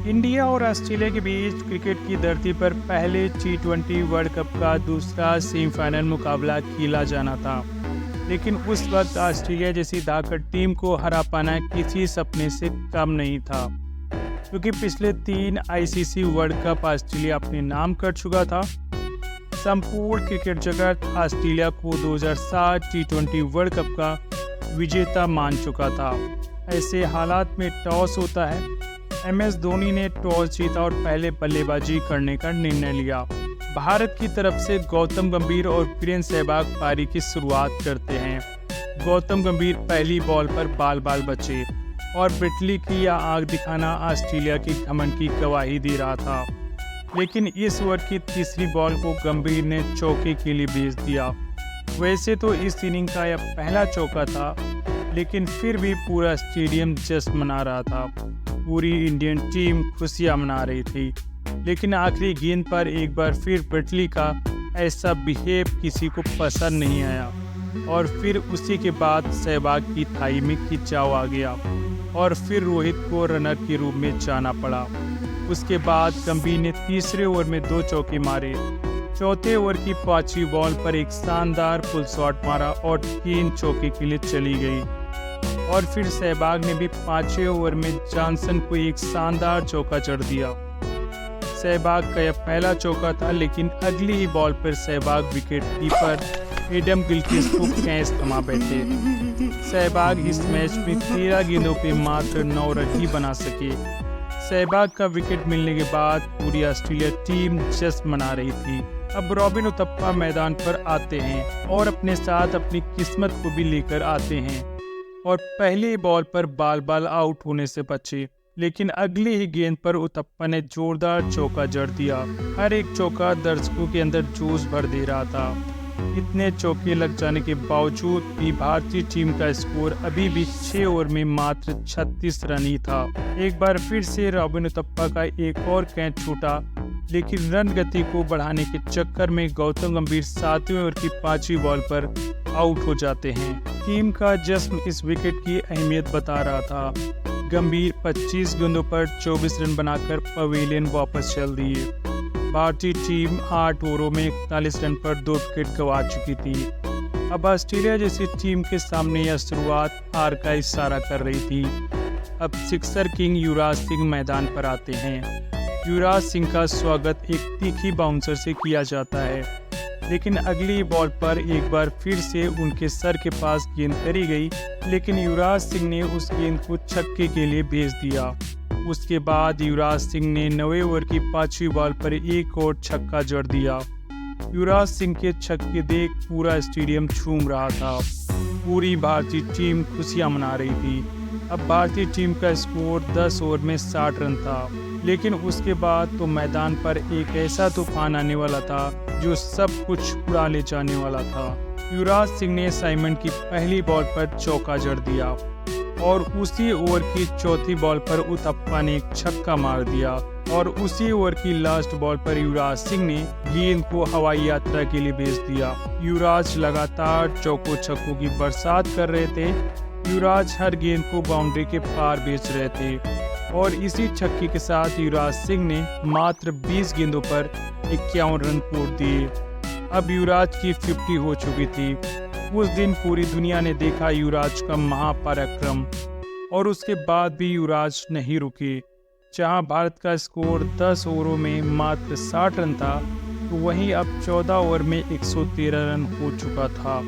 India और Australia के बीच cricket की धरती पर पहले टी20 वर्ल्ड कप का दूसरा सेमीफाइनल मुकाबला खेला जाना था, लेकिन उस वक्त ऑस्ट्रेलिया जैसी धाकड़ टीम को हरा पाना किसी सपने से कम नहीं था, क्योंकि पिछले 3 आईसीसी वर्ल्ड कप ऑस्ट्रेलिया अपने नाम कर चुका था। संपूर्ण क्रिकेट जगत ऑस्ट्रेलिया को 2007 टी20 वर्ल्ड कप का विजेता मान चुका था। ऐसे हालात में टॉस होता है। MS धोनी ने टॉस जीता और पहले बल्लेबाजी करने का निर्णय लिया। भारत की तरफ से गौतम गंभीर और वीरेंद्र सहवाग पारी की शुरुआत करते हैं। गौतम गंभीर पहली बॉल पर बाल बचे और ब्रिटली की यह आग दिखाना ऑस्ट्रेलिया की घमंड की गवाही दे रहा था, लेकिन इस ओवर की तीसरी बॉल को गंभीर ने चौके के लिए भेज दिया। वैसे तो इस इनिंग का यह पहला चौका था, लेकिन फिर भी पूरा स्टेडियम जश्न मना रहा था। पूरी इंडियन टीम खुशियां मना रही थी, लेकिन आखिरी गेंद पर एक बार फिर ब्रिटली का ऐसा बिहेव किसी को पसंद नहीं आया और फिर उसी के बाद सहवाग की थाई में खिंचाव आ गया और फिर रोहित को रनर के रूप में जाना पड़ा। उसके बाद गंभीर ने तीसरे ओवर में 2 चौके मारे। चौथे ओवर की 5वीं बॉल पर एक शानदार फुल शॉट मारा और 3 चौके के लिए चली गई। और फिर सहवाग ने भी 5वें ओवर में जॉनसन को एक शानदार चौका जड़ दिया। सहवाग का यह पहला चौका था, लेकिन अगली ही बॉल पर Sehwag wicket keeper Adam Gilchrist को कैच थमा बैठे। सहवाग इस मैच में 13 गेंदों पे मात्र 9 रन ही बना सके। सहवाग का विकेट मिलने के बाद पूरी ऑस्ट्रेलिया टीम जश्न मना रही थी। अब रॉबिन उथप्पा मैदान पर आते हैं और अपने साथ अपनी किस्मत को भी लेकर आते हैं और पहली बॉल पर बाल आउट होने से बचे, लेकिन अगली ही गेंद पर उथप्पा ने जोरदार चौका जड़ दिया। हर एक चौका दर्शकों के अंदर जोश भर दे रहा था। इतने चौके लग जाने के बावजूद भी भारतीय टीम का स्कोर अभी भी 6 ओवर में मात्र 36 रन ही था। एक बार फिर से रॉबिन उथप्पा का एक और कैच छूटा, लेकिन रन गति को बढ़ाने के चक्कर में गौतम गंभीर 7वें ओवर की 5वीं बॉल पर आउट हो जाते हैं। टीम का जश्न इस विकेट की अहमियत बता रहा था। गंभीर 25 गेंदों पर 24 रन बनाकर पवेलियन वापस चल दिए। भारतीय टीम 8 ओवरों में 41 रन पर 2 विकेट गंवा चुकी थी। अब ऑस्ट्रेलिया जैसी टीम के सामने यह शुरुआत हार का इशारा कर रही थी। अब सिक्सर किंग युवराज सिंह मैदान पर आते हैं। युवराज सिंह का स्वागत एक तीखी बाउंसर से किया जाता है, लेकिन अगली बॉल पर एक बार फिर से उनके सर के पास गेंद करी गई, लेकिन युवराज सिंह ने उस गेंद को छक्के के लिए भेज दिया। उसके बाद युवराज सिंह ने 9वें ओवर की 5वीं बॉल पर एक और छक्का जड़ दिया। युवराज सिंह के छक्के देख पूरा स्टेडियम झूम रहा था। पूरी भारतीय टीम खुशियां मना रही थी। अब भारतीय टीम का स्कोर 10 ओवर में 60 रन था, लेकिन उसके बाद तो मैदान पर एक ऐसा तूफान आने वाला था जो सब कुछ उड़ा ले जाने वाला था। युवराज सिंह ने साइमन की पहली बॉल पर चौका जड़ दिया और उसी ओवर की 4थी बॉल पर उथप्पा ने एक छक्का मार दिया और उसी ओवर की लास्ट बॉल पर युवराज सिंह ने गेंद को हवाई यात्रा के लिए भेज दिया। युवराज लगातार चौकों छक्कों की बरसात कर रहे थे। युवराज हर गेंद को बाउंड्री के पार भेज रहे थे और इसी छक्के के साथ युवराज सिंह ने मात्र 20 गेंदों पर 51 रन तोड़ दिए। अब युवराज की 50 हो चुकी थी। उस दिन पूरी दुनिया ने देखा युवराज का महापराक्रम और उसके बाद भी युवराज नहीं रुके। जहां भारत का स्कोर 10 ओवरों में मात्र 60 रन था, तो वहीं अब 14 ओवर में 113 रन हो चुका था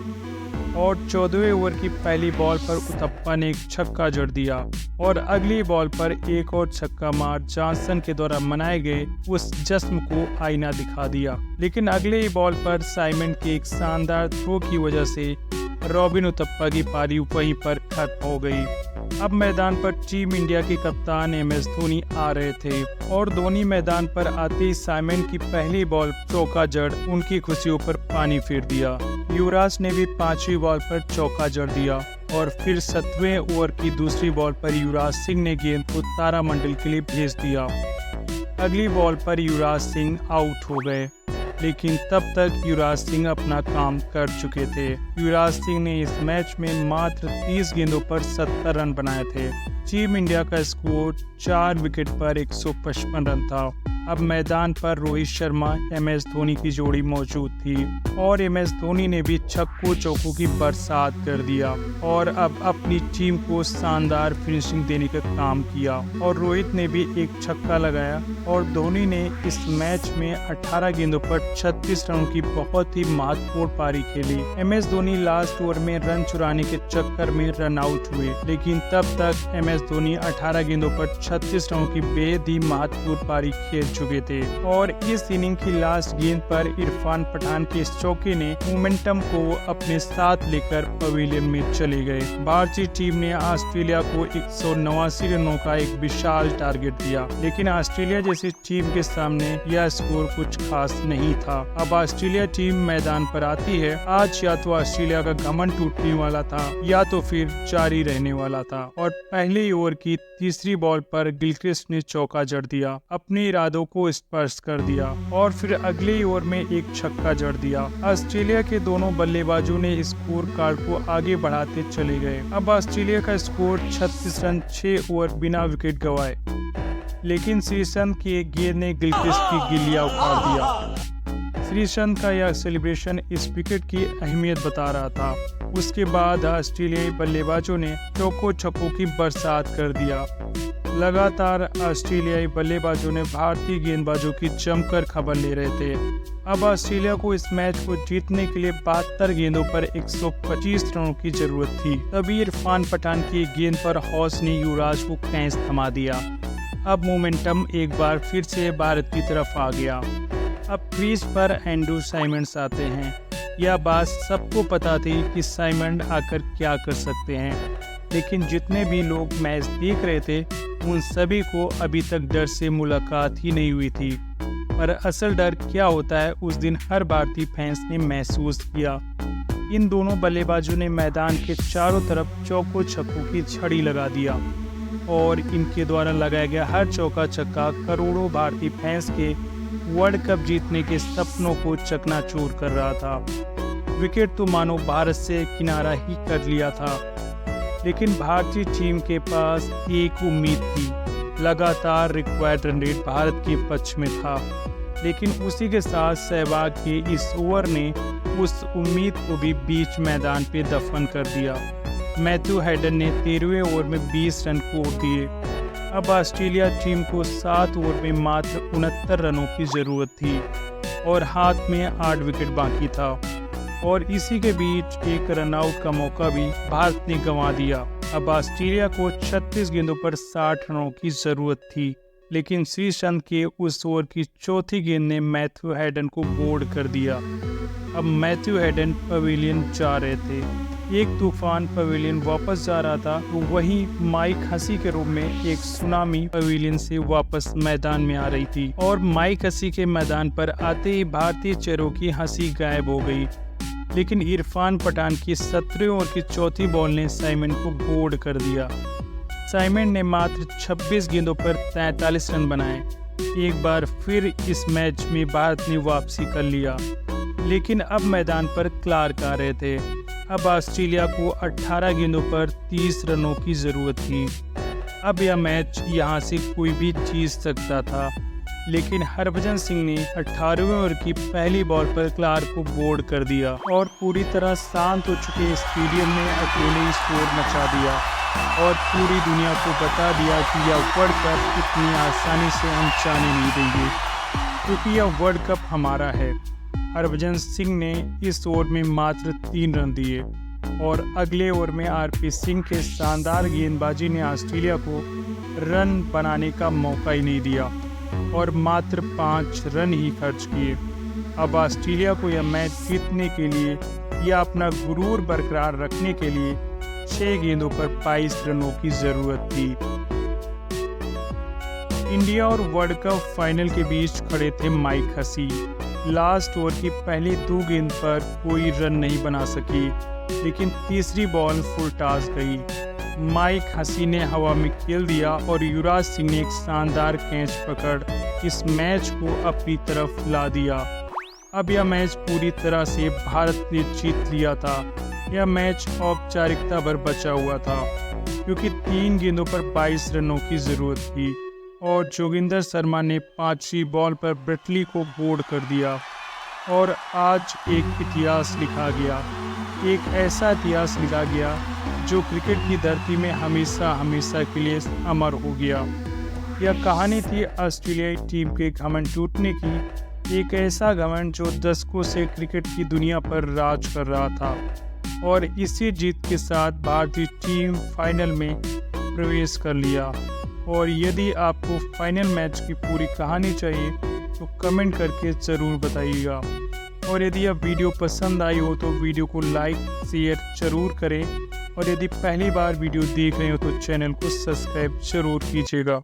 और 14वें ओवर की पहली बॉल पर उथप्पा ने एक छक्का जड़ दिया और अगली बॉल पर एक और छक्का मार जॉनसन के द्वारा मनाए गए उस जश्न को आईना दिखा दिया। लेकिन अगले ही बॉल पर साइमन के एक शानदार थ्रो की वजह से रॉबिन उथप्पा की पारी वहीं पर खत्म हो गई। अब मैदान पर टीम इंडिया के कप्तान MS धोनी आ रहे थे और धोनी मैदान पर आते ही साइमन की पहली बॉल चौका जड़ उनकी खुशियों पर पानी फेर दिया। युवराज ने भी 5वीं बॉल पर चौका जड़ दिया और फिर 7वें ओवर की दूसरी बॉल पर युवराज सिंह ने गेंद को तारामंडल के लिए भेज दिया। अगली बॉल पर युवराज सिंह आउट हो गए लेकिन तब तक युवराज सिंह अपना काम कर चुके थे। युवराज सिंह ने इस मैच में मात्र 30 गेंदों पर 70 रन बनाए थे। टीम इंडिया का स्कोर 4 विकेट पर 155 रन था। अब मैदान पर रोहित शर्मा MS धोनी की जोड़ी मौजूद थी और MS धोनी ने भी छक्कों चौकों की बरसात कर दिया और अब अपनी टीम को शानदार फिनिशिंग देने का काम किया। और रोहित ने भी एक छक्का लगाया और धोनी ने इस मैच में 18 गेंदों पर 36 रनों की बहुत ही महत्वपूर्ण पारी खेली। MS धोनी लास्ट ओवर में रन चुराने के चक्कर में रन आउट हुए, लेकिन तब तक MS धोनी 18 गेंदों पर 36 रनों की बेहद ही महत्वपूर्ण पारी खेल चुके थे। और इस इनिंग की लास्ट गेंद पर इरफान पठान के इस चौके ने मोमेंटम को अपने साथ लेकर पवेलियन में चले गए। भारतीय टीम ने ऑस्ट्रेलिया को 189 रनों का एक विशाल टारगेट दिया, लेकिन ऑस्ट्रेलिया जैसी टीम के सामने यह स्कोर कुछ खास नहीं था। अब ऑस्ट्रेलिया टीम मैदान पर आती है। आज या तो ऑस्ट्रेलिया का घमंड टूटने वाला था या तो फिर जारी रहने वाला था। और पहले ओवर की तीसरी बॉल पर गिलक्रिस्ट ने चौका जड़ दिया, अपने इरादों को स्पष्ट कर दिया और फिर अगले ओवर में एक छक्का जड़ दिया। ऑस्ट्रेलिया के दोनों बल्लेबाजों ने स्कोर कार्ड को आगे बढ़ाते चले गए। अब ऑस्ट्रेलिया का स्कोर 36 रन 6 ओवर बिना विकेट गंवाए, लेकिन श्रीसंत की एक गेंद ने गिलक्रिस्ट की गिल्लियां उखाड़ दिया। श्रीसंत का यह सेलिब्रेशन इस विकेट की अहमियत बता रहा था। उसके बाद ऑस्ट्रेलियाई बल्लेबाजों ने चौकों छक्कों की बरसात कर दिया। लगातार ऑस्ट्रेलियाई बल्लेबाजों ने भारतीय गेंदबाजों की जमकर खबर ले रहे थे। अब ऑस्ट्रेलिया को इस मैच को जीतने के लिए 72 गेंदों पर 125 रनों की जरूरत थी। तभी इरफान पठान की गेंद पर हौस ने युवराज को कैच थमा दिया। अब मोमेंटम एक बार फिर से भारत की तरफ आ गया। अब क्रीज पर एंड्रू साइमंड्स आते हैं। यह बात सबको पता थी कि साइमंड आकर क्या कर सकते हैं, लेकिन जितने भी लोग मैच देख रहे थे उन सभी को अभी तक डर से मुलाकात ही नहीं हुई थी। पर असल डर क्या होता है उस दिन हर भारतीय फैंस ने महसूस किया। इन दोनों बल्लेबाजों ने मैदान के चारों तरफ चौकों छक्कों की झड़ी लगा दिया और इनके द्वारा लगाया गया हर चौका छक्का करोड़ों भारतीय फैंस के वर्ल्ड कप जीतने के सपनों को चकनाचूर कर रहा था। विकेट तो मानो भारत से किनारा ही कर लिया था, लेकिन भारतीय टीम के पास एक उम्मीद थी। लगातार रिक्वायर्ड रन रेट भारत के पक्ष में था, लेकिन उसी के साथ सहवाग के इस ओवर ने उस उम्मीद को भी बीच मैदान पे दफन कर दिया। मैथ्यू हेडन ने 13वें ओवर में 20 रन को दिए। अब ऑस्ट्रेलिया टीम को 7 ओवर में मात्र 69 रनों की जरूरत थी और हाथ में 8 विकेट बाकी था। और इसी के बीच एक रनआउट का मौका भी भारत ने गंवा दिया। अब ऑस्ट्रेलिया को 36 गेंदों पर 60 रनों की जरूरत थी, लेकिन श्रीसंत के उस ओवर की चौथी गेंद ने मैथ्यू हेडन को बोल्ड कर दिया। अब मैथ्यू हेडन पवेलियन जा रहे थे। एक तूफान पवेलियन वापस जा रहा था, तो वहीं माइक हसी के रूप में एक सुनामी पवेलियन से वापस मैदान में आ रही थी। और माइक हसी के मैदान पर आते ही भारतीय चेहरों की हंसी गायब हो गई, लेकिन इरफान पठान की 17वें ओवर की चौथी बॉल ने साइमन को बोल्ड कर दिया। साइमन ने मात्र 26 गेंदों पर 43 रन बनाए। एक बार फिर इस मैच में भारत ने वापसी कर लिया, लेकिन अब मैदान पर क्लार्क आ रहे थे। अब ऑस्ट्रेलिया को 18 गेंदों पर 30 रनों की जरूरत थी। अब यह मैच यहां से कोई भी जीत सकता था, लेकिन हरभजन सिंह ने 18वें ओवर की पहली बॉल पर क्लार्क को बोल्ड कर दिया और पूरी तरह शांत हो चुके स्टेडियम में अकेले स्कोर मचा दिया और पूरी दुनिया को बता दिया कि यह वर्ल्ड कप इतनी आसानी से हम जाने नहीं देंगे, क्योंकि यह वर्ल्ड कप हमारा है। हरभजन सिंह ने इस ओवर में मात्र 3 रन दिए और अगले ओवर में RP सिंह के शानदार गेंदबाजी ने ऑस्ट्रेलिया को रन बनाने का मौका ही नहीं दिया और मात्र 5 रन ही खर्च किए। अब ऑस्ट्रेलिया को यह मैच जीतने के लिए या अपना गुरूर बरकरार रखने के लिए 6 गेंदों पर 22 रनों की जरूरत थी। इंडिया और वर्ल्ड कप फाइनल के बीच खड़े थे माइक हसी। लास्ट ओवर की पहली 2 गेंद पर कोई रन नहीं बना सकी, लेकिन तीसरी बॉल फुल टॉस गई। माइक हसी ने हवा में खेल दिया और युवराज सिंह ने एक शानदार कैच पकड़ इस मैच को अपनी तरफ ला दिया। अब यह मैच पूरी तरह से भारत ने जीत लिया था। यह मैच औपचारिकता भर बचा हुआ था क्योंकि 3 गेंदों पर 22 रनों की ज़रूरत थी और जोगिंदर शर्मा ने 5वीं बॉल पर ब्रिटली को बोल्ड कर दिया और आज एक इतिहास लिखा गया। एक ऐसा इतिहास लिखा गया जो क्रिकेट की धरती में हमेशा हमेशा के लिए अमर हो गया। यह कहानी थी ऑस्ट्रेलियाई टीम के घमंड टूटने की, एक ऐसा घमंड जो दशकों से क्रिकेट की दुनिया पर राज कर रहा था और इसी जीत के साथ भारतीय टीम फाइनल में प्रवेश कर लिया। और यदि आपको फाइनल मैच की पूरी कहानी चाहिए तो कमेंट करके ज़रूर बताइएगा। और यदि यह वीडियो पसंद आई हो तो वीडियो को लाइक शेयर ज़रूर करें और यदि पहली बार वीडियो देख रहे हो तो चैनल को सब्सक्राइब ज़रूर कीजिएगा।